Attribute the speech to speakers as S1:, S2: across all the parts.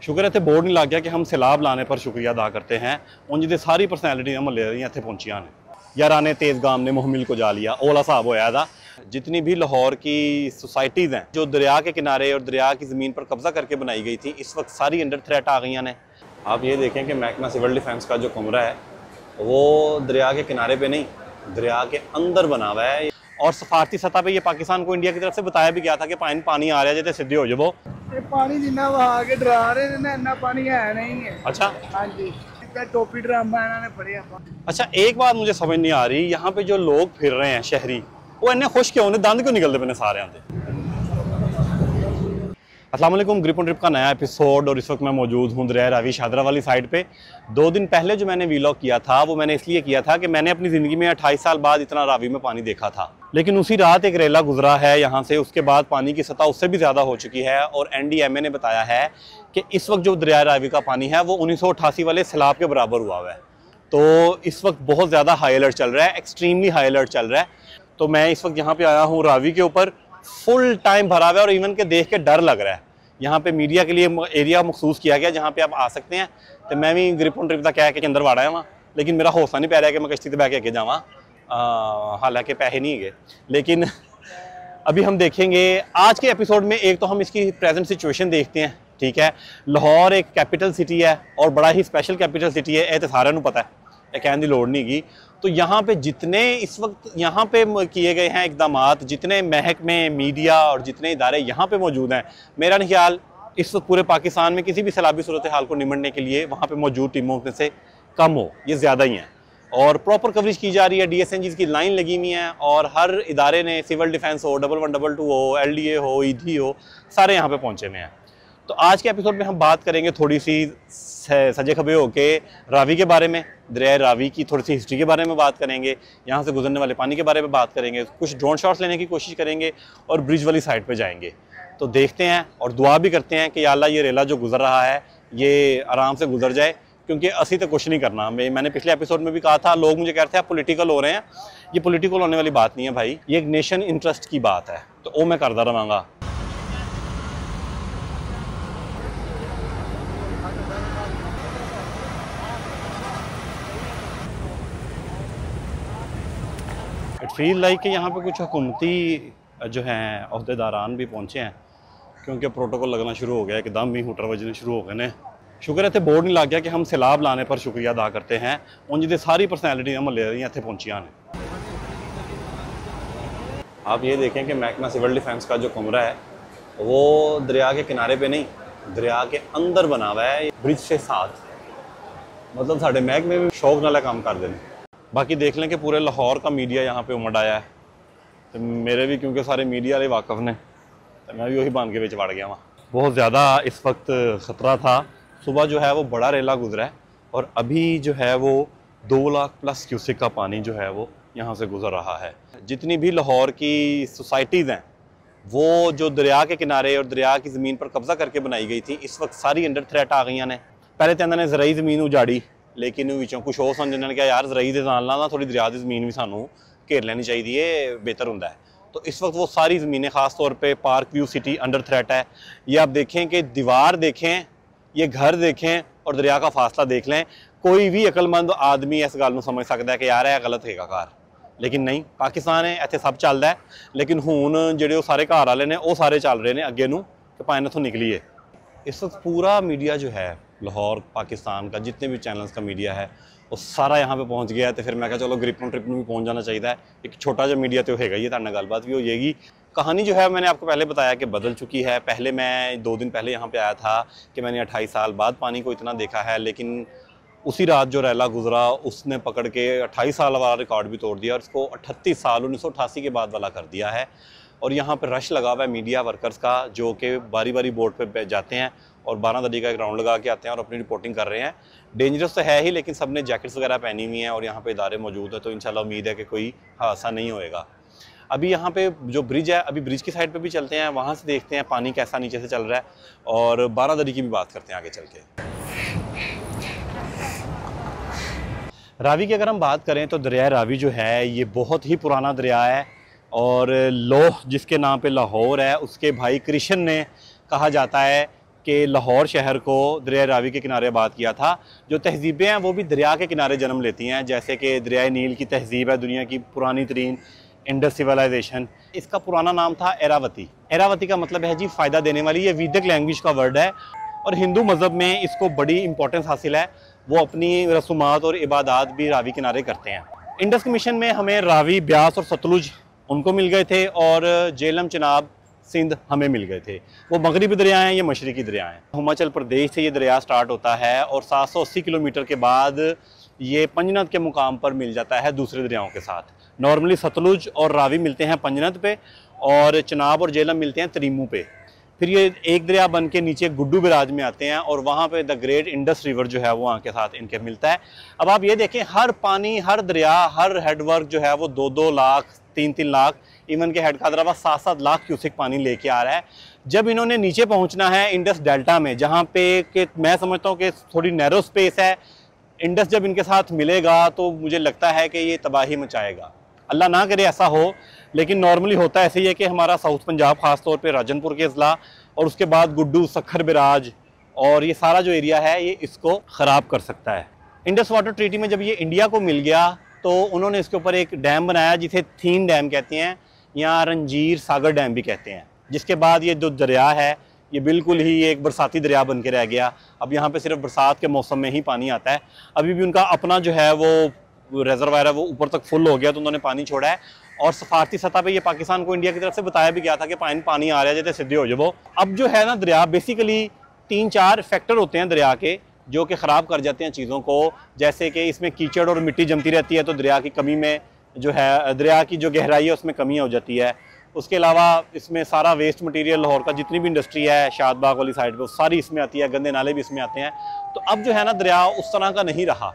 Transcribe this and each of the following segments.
S1: शुक्र है इत्थे बोर्ड नहीं लग गया कि हम सैलाब लाने पर शुक्रिया अदा करते हैं। उंज दे सारी परसनैलिटियां महल्ले दियां इत्थे पहुंचियां ने। यारा ने तेज़ गाम ने मुहमिल को जा लिया, ओला साहब होया था। जितनी भी लाहौर की सोसाइटीज़ हैं जो दरिया के किनारे और दरिया की ज़मीन पर कब्ज़ा करके बनाई गई थी, इस वक्त सारी अंडर थ्रेट आ गई ने। आप ये देखें कि महकमा सिविल डिफेंस का जो कमरा है वो दरिया के किनारे पे नहीं, दरिया के अंदर बना हुआ है। और सफारती सतह पे ये पाकिस्तान को इंडिया की तरफ से बताया भी गया था कि पानी आ रहा है, जैसे सीधे हो जाओ।
S2: पानी जिन्ना वहा के डरा रहे हैं इन्ना पानी है नहीं है।
S1: अच्छा,
S2: हाँ जी, टोपी ड्रामा इन्होंने पढ़े।
S1: अच्छा, एक बात मुझे समझ नहीं आ रही, यहाँ पे जो लोग फिर रहे हैं शहरी, वो इन्ने खुश क्यों ने, दंद क्यों निकलते पे सारे आते। अस्सलाम वालेकुम, ग्रिप ऑन ट्रिप का नया एपिसोड। और इस वक्त मैं मौजूद हूँ दरिया रावी शादरा वाली साइड पे। 2 दिन पहले जो मैंने वीलॉग किया था वो मैंने इसलिए किया था कि मैंने अपनी ज़िंदगी में 28 साल बाद इतना रावी में पानी देखा था। लेकिन उसी रात एक रेला गुजरा है यहाँ से, उसके बाद पानी की सतह उससे भी ज़्यादा हो चुकी है। और NDMA ने बताया है कि इस वक्त जो दरिया रावी का पानी है वो 1988 वाले सैलाब के बराबर हुआ है। तो इस वक्त बहुत ज़्यादा हाई अलर्ट चल रहा है, एक्सट्रीमली हाई अलर्ट चल रहा है। तो मैं इस वक्त यहाँ पर आया हूँ रावी के ऊपर, फुल टाइम भरा हुआ है और इवन के देख के डर लग रहा है। यहाँ पे मीडिया के लिए एरिया मखसूस किया गया जहाँ पे आप आ सकते हैं। तो मैं भी ग्रिप ऑन ट्रिप का कह के अंदर वाड़ा है वहाँ, लेकिन मेरा हौसला नहीं पै रहा है कि मैं कश्ती से बह के अगे जावा, हालांकि पैसे नहीं है। लेकिन अभी हम देखेंगे आज के एपिसोड में। एक तो हम इसकी प्रेजेंट सिचुएशन देखते हैं, ठीक है। लाहौर एक कैपिटल सिटी है और बड़ा ही स्पेशल कैपिटल सिटी है, यह तो सारे पता है, यह कहने की लोड़ नहीं की। तो यहाँ पे जितने इस वक्त यहाँ पे किए गए हैं इकदामात, जितने महकमे, मीडिया और जितने इदारे यहाँ पे मौजूद हैं, मेरा नहीं ख्याल इस वक्त पूरे पाकिस्तान में किसी भी सैलाबी सूरत हाल को निमटने के लिए वहाँ पे मौजूद टीमों में से कम हो, ये ज़्यादा ही हैं। और प्रॉपर कवरेज की जा रही है, DSNGs की लाइन लगी हुई हैं और हर इदारे ने, सिविल डिफेंस हो, 1122 हो, LDA हो, ED हो, सारे यहाँ पर पहुँचे हुए हैं। तो आज के एपिसोड में हम बात करेंगे थोड़ी सी सजे खबे होके रावी के बारे में, दरिया रावी की थोड़ी सी हिस्ट्री के बारे में बात करेंगे, यहाँ से गुजरने वाले पानी के बारे में बात करेंगे, कुछ ड्रोन शॉट्स लेने की कोशिश करेंगे और ब्रिज वाली साइड पे जाएंगे। तो देखते हैं और दुआ भी करते हैं कि या अल्लाह ये रेला जो गुजर रहा है ये आराम से गुजर जाए, क्योंकि असी तो कुछ नहीं करना। मैंने पिछले एपिसोड में भी कहा था, लोग मुझे कह रहे थे आप पॉलिटिकल हो रहे हैं। ये पॉलिटिकल होने वाली बात नहीं है भाई, ये एक नेशन इंटरेस्ट की बात है, तो वो मैं करता रहांगा। इट फील लाइक कि यहाँ पे कुछ हुकूमती जो हैं अहदेदारान भी पहुँचे हैं, क्योंकि प्रोटोकॉल लगना शुरू हो गया, एकदम ही हुटर बजने शुरू हो गए ने। शुक्र है इत्थे बोर्ड नहीं लग गया कि हम सैलाब लाने पर शुक्रिया अदा करते हैं। उंज दे सारी परसनैलिटियां महल्ले दियां इत्थे पहुंचियां ने। आप ये देखें कि महकमा सिविल डिफेंस का जो कमरा है वो दरिया के किनारे पे नहीं, दरिया के अंदर बना हुआ है, ब्रिज से साथ। मतलब साढ़े महकमे भी शौक नाल काम कर देने। बाकी देख लें कि पूरे लाहौर का मीडिया यहाँ पे उमड़ आया है, तो मेरे भी क्योंकि सारे मीडिया वाले वाकफ ने, तो मैं भी वही बांध के बिच वड़ गया वहाँ। बहुत ज़्यादा इस वक्त ख़तरा था। सुबह जो है वो बड़ा रेला गुजरा है और अभी जो है वो 2 लाख प्लस क्यूसेक का पानी जो है वो यहाँ से गुजर रहा है। जितनी भी लाहौर की सोसाइटीज़ हैं वो जो दरिया के किनारे और दरिया की ज़मीन पर कब्ज़ा करके बनाई गई थी, इस वक्त सारी अंडर थ्रेट आ गई ने। पहले तो इन्होंने ज़राई ज़मीन उजाड़ी, लेकिन विचों कुछ और समझने क्या यार ज़राई के नाल ना थोड़ी दरिया की ज़मीन भी सानू घेर लेनी चाहिए, बेहतर होंदा है। तो इस वक्त वो सारी ज़मीनें, ख़ास तौर पे park view city under threat है। ये आप देखें कि दीवार देखें, ये घर देखें और दरिया का फासला देख लें। कोई भी अकलमंद आदमी इस गल समझ सकता है कि यार यह गलत है कार, लेकिन नहीं, पाकिस्तान है, इत्थे सब चलता है। लेकिन हुण जिहड़े सारे घर वाले ने वो सारे चल रहे हैं अगे नूं कि पानी इत्थों निकलीए। इस वक्त पूरा मीडिया जो है लाहौर पाकिस्तान का, जितने भी चैनल्स का मीडिया है वो सारा यहाँ पे पहुँच गया है। तो फिर मैं कहा चलो ग्रिप ऑन ट्रिप में भी पहुँच जाना चाहिए। एक छोटा जो मीडिया तो होगा ही, तुहाडे नाल गलबात भी हो जाएगी। कहानी जो है मैंने आपको पहले बताया कि बदल चुकी है। पहले मैं 2 दिन पहले यहाँ पे आया था कि मैंने 28 साल बाद पानी को इतना देखा है, लेकिन उसी रात जो रेला गुजरा उसने पकड़ के 28 साल वाला रिकॉर्ड भी तोड़ दिया और इसको 38 साल 1988 के बाद वाला कर दिया है। और यहाँ पे रश लगा हुआ है मीडिया वर्कर्स का, जो कि बारी बारी बोर्ड पे जाते हैं और 12 दरी का एक राउंड लगा के आते हैं और अपनी रिपोर्टिंग कर रहे हैं। डेंजरस तो है ही, लेकिन सब ने जैकेट्स वगैरह पहनी हुई हैं और यहाँ पे इदारे मौजूद है, तो इंशाल्लाह उम्मीद है कि कोई हादसा नहीं होएगा। अभी यहाँ पे जो ब्रिज है, अभी ब्रिज की साइड पे भी चलते हैं, वहाँ से देखते हैं पानी कैसा नीचे से चल रहा है और 12 दरी की भी बात करते हैं आगे चल के। रावी की अगर हम बात करें तो दरिया रावी जो है ये बहुत ही पुराना दरिया है और लोह जिसके नाम पे लाहौर है, उसके भाई कृष्ण ने कहा जाता है कि लाहौर शहर को दरिया रावी के किनारे आबाद किया था। जो तहजीबें हैं वो भी दरिया के किनारे जन्म लेती हैं, जैसे कि दरिया नील की तहजीब है दुनिया की पुरानी तरीन, इंडस सिविलाइजेशन। इसका पुराना नाम था एरावती। एरावती का मतलब है जी फ़ायदा देने वाली, ये वैदिक लैंग्वेज का वर्ड है और हिंदू मज़हब में इसको बड़ी इंपॉर्टेंस हासिल है। वो अपनी रसूमात और इबादात भी रावी किनारे करते हैं। इंडस कमीशन में हमें रावी, ब्यास और सतलुज उनको मिल गए थे और जेलम, चिनाब, सिंध हमें मिल गए थे। वो मगरबी दरिया हैं, ये मशरकी दरिया हैं। हिमाचल प्रदेश से ये दरिया स्टार्ट होता है और 780 किलोमीटर के बाद ये पंजनद के मुकाम पर मिल जाता है दूसरे दरियाओं के साथ। नॉर्मली सतलुज और रावी मिलते हैं पंजनद पे और चिनाब और जेलम मिलते हैं तरीमू पे। फिर ये एक दरिया बन के नीचे गुड्डू बिराज में आते हैं और वहाँ पे द ग्रेट इंडस रिवर जो है वो आके साथ इनके मिलता है। अब आप ये देखें, हर पानी, हर दरिया, हर हेडवर्क जो है वो 2-2 लाख, 3-3 लाख, इवन के हेड हैदराबाद 7-7 लाख क्यूसिक पानी लेके आ रहा है। जब इन्होंने नीचे पहुँचना है इंडस डेल्टा में, जहाँ पे कि मैं समझता हूँ कि थोड़ी नैरो स्पेस है, इंडस जब इनके साथ मिलेगा तो मुझे लगता है कि ये तबाही मचाएगा। अल्लाह ना करे ऐसा हो, लेकिन नॉर्मली होता ऐसे ही है कि हमारा साउथ पंजाब ख़ास तौर पे राजनपुर के अजला और उसके बाद गुड्डू, सखर बिराज और ये सारा जो एरिया है ये इसको ख़राब कर सकता है। इंडस वाटर ट्रीटी में जब ये इंडिया को मिल गया तो उन्होंने इसके ऊपर एक डैम बनाया जिसे थीन डैम कहते हैं या रंजीर सागर डैम भी कहते हैं, जिसके बाद ये जो दरिया है ये बिल्कुल ही एक बरसाती दरिया बन के रह गया। अब यहाँ पे सिर्फ बरसात के मौसम में ही पानी आता है। अभी भी उनका अपना जो है वो रेजरवायर है वो ऊपर तक फुल हो गया तो उन्होंने पानी छोड़ा है और सफारती सतह पे ये पाकिस्तान को इंडिया की तरफ से बताया भी गया था कि पानी आ रहा है, जैसे सीधे हो जाओ। अब जो है ना दरिया, बेसिकली 3-4 फैक्टर होते हैं दरिया के जो कि ख़राब कर जाते हैं चीज़ों को। जैसे कि इसमें कीचड़ और मिट्टी जमती रहती है तो दरिया की कमी में जो है, दरिया की जो गहराई है उसमें कमी हो जाती है। उसके अलावा इसमें सारा वेस्ट मटेरियल लाहौर का जितनी भी इंडस्ट्री है शादबाग वाली साइड पे वो सारी इसमें आती है, गंदे नाले भी इसमें आते हैं। तो अब जो है ना दरिया उस तरह का नहीं रहा।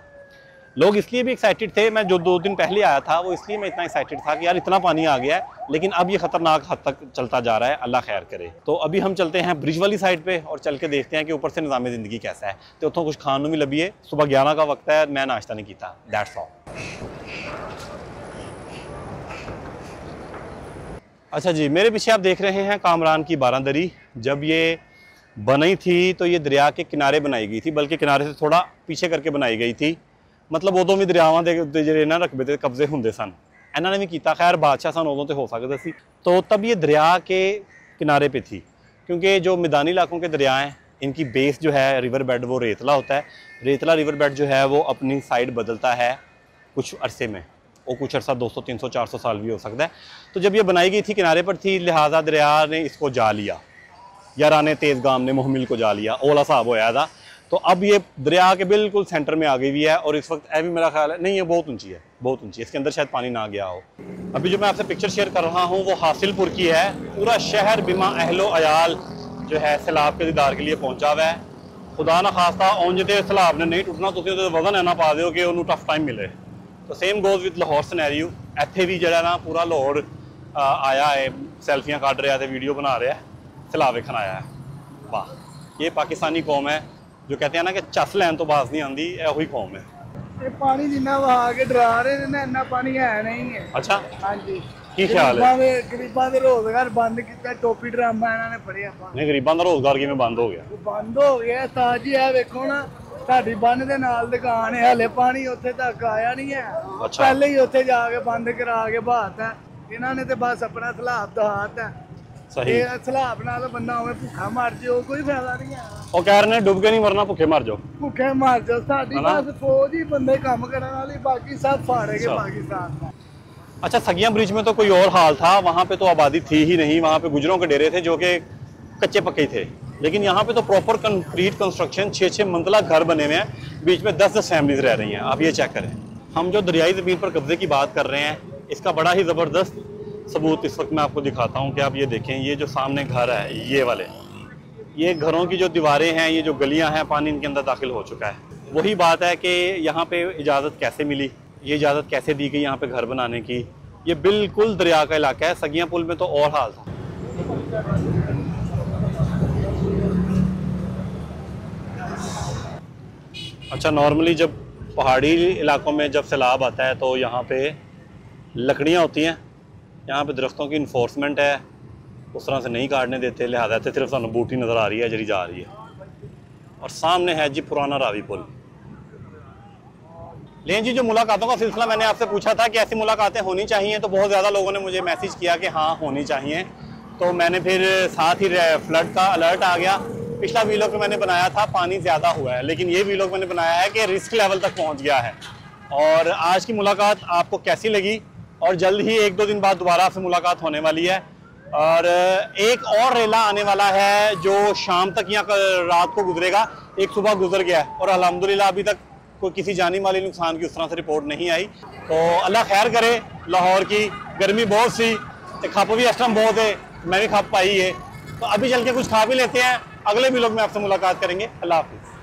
S1: लोग इसलिए भी एक्साइटेड थे, मैं जो 2 दिन पहले आया था वो इसलिए मैं इतना एक्साइटेड था कि यार इतना पानी आ गया है, लेकिन अब ये ख़तरनाक हद तक चलता जा रहा है, अल्लाह खैर करे। तो अभी हम चलते हैं ब्रिज वाली साइड पे और चल के देखते हैं कि ऊपर से निज़ाम ज़िंदगी कैसा है। तो उतों कुछ खानों भी लभी है, सुबह 11 का वक्त है, मैं नाश्ता नहीं किया, दैट्स ऑल। अच्छा जी, मेरे पीछे आप देख रहे हैं कामरान की बारादरी। जब ये बनी थी तो ये दरिया के किनारे बनाई गई थी, बल्कि किनारे से थोड़ा पीछे करके बनाई गई थी। मतलब उदों भी दरियावां दे ਜਿਹੜੇ ना रकबे ते कब्जे होंगे सन, इन्होंने भी किया। खैर बादशाह सन उदों तो हो सकता सी। तो तब ये दरिया के किनारे पे थी, क्योंकि जो मैदानी इलाकों के दरिया हैं इनकी बेस जो है रिवर बेड वो रेतला होता है। रेतला रिवर बेड जो है वो अपनी साइड बदलता है कुछ अरसे में, वो कुछ अर्सा 200, 300, 400 साल भी हो सकता है। तो जब ये बनाई गई थी किनारे पर थी, लिहाजा दरिया ने इसको जा लिया, या राने तेज़गाम ने मुहमिल को जा लिया, ओला साहब होया था। तो अब ये दरिया के बिल्कुल सेंटर में आ गई हुई है और इस वक्त अभी मेरा ख्याल है नहीं, ये बहुत ऊंची है, बहुत ऊंची है, इसके अंदर शायद पानी ना गया हो। अभी जो मैं आपसे पिक्चर शेयर कर रहा हूँ वो हासिलपुर की है। पूरा शहर बिमा अहलो अयाल जो है सैलाब के दीदार के लिए पहुँचा हुआ है। खुदा ना खास्ता उंज तो सैलाब ने नहीं टुटना, तुम तो वजन है ना पा दो कि उन्होंने टफ टाइम मिले। तो same goes with Lahore scenario. इत्थे भी जो ना पूरा लाहौर आया है, सैल्फियाँ कट रहा है, वीडियो बना रहा है, सैलाब वेखन आया है। वाह, ये पाकिस्तानी कौम है जो कहते हैं ना कि चस लैन तो बाज नहीं आती, यही कौम है।
S2: ये पानी जिन्ना वहा के डरा रहे ने इन्ना पानी है नहीं है।
S1: अच्छा,
S2: हाँ जी,
S1: की ख्याल है?
S2: गरीबां दे रोजगार बंद किया, टोपी ड्रामा इन्होंने फड़िया।
S1: नहीं, गरीबां दा रोजगार किवें बंद हो गया?
S2: बंद हो गया ताज जी, है वेखो ना साडी बन दे नाल दुकान है, हले पानी उत्थे तक आया नहीं है।
S1: अच्छा।
S2: पहले ही उत्थे जाके बंद करा के बात है इन्होंने, तो बस अपना सलाब दहात है।
S1: सही।
S2: सलाब नाल बंदा उवें भुखा मर जाओ, कोई फायदा नहीं है।
S1: ਉਹ ਕਹਿ ਰਹੇ ਨੇ ਡੁੱਬ ਕੇ ਨਹੀਂ ਮਰਨਾ, ਭੁੱਖੇ ਮਰ ਜਾਓ।
S2: भुखे मर जाओ, साडी
S1: है ना?
S2: बस फौज ही बंदे काम करने वाली, बाकी सब फाड़े के
S1: अच्छा।
S2: पाकिस्तान में।
S1: अच्छा, सगियां ब्रिज में तो कोई और हाल था, वहाँ पे तो आबादी थी ही नहीं, वहाँ पे गुजरों के डेरे थे जो कि कच्चे पक्के थे। लेकिन यहाँ पे तो प्रॉपर कंक्रीट कंस्ट्रक्शन, 6-6 मंजिला घर बने हुए हैं, बीच में 10-10 फैमिलीज रह रही हैं। आप ये चेक करें। हम जो दरियाई ज़मीन पर कब्जे की बात कर रहे हैं, इसका बड़ा ही ज़बरदस्त सबूत इस वक्त मैं आपको दिखाता हूँ कि आप ये देखें, ये जो सामने घर है, ये वाले, ये घरों की जो दीवारें हैं, ये जो गलियां हैं, पानी इनके अंदर दाखिल हो चुका है। वही बात है कि यहाँ पे इजाज़त कैसे मिली, ये इजाज़त कैसे दी गई यहाँ पे घर बनाने की। ये बिल्कुल दरिया का इलाका है। सगियां पुल में तो और हाल था। अच्छा, नॉर्मली जब पहाड़ी इलाकों में जब सैलाब आता है तो यहाँ पे लकड़ियाँ होती हैं, यहाँ पे दरख्तों की इन्फोर्समेंट है, उस तरह से नहीं काटने देते, लिहाजा सिर्फ सानू बूटी नज़र आ रही है जी जा रही है। और सामने है जी पुराना रावी पुल। लेकिन जी जो मुलाकातों का सिलसिला मैंने आपसे पूछा था कि ऐसी मुलाकातें होनी चाहिए, तो बहुत ज़्यादा लोगों ने मुझे मैसेज किया कि हाँ होनी चाहिए। तो मैंने फिर साथ ही फ्लड का अलर्ट आ गया। पिछला वीलॉग मैंने बनाया था पानी ज़्यादा हुआ है, लेकिन ये वीलॉग मैंने बनाया है कि रिस्क लेवल तक पहुँच गया है। और आज की मुलाकात आपको कैसी लगी, और जल्द ही 1-2 दिन बाद दोबारा आपसे मुलाकात होने वाली है। और एक और रेला आने वाला है जो शाम तक या रात को गुजरेगा। एक सुबह गुजर गया है और अल्हम्दुलिल्लाह अभी तक कोई किसी जानी माली नुकसान की उस तरह से रिपोर्ट नहीं आई। तो अल्लाह खैर करे। लाहौर की गर्मी बहुत सी, खप भी इस टाइम बहुत है, मैं भी खप पाई है। तो अभी चल के कुछ खा भी लेते हैं, अगले वीलॉग में आपसे मुलाकात करेंगे। अल्लाह हाफिज़।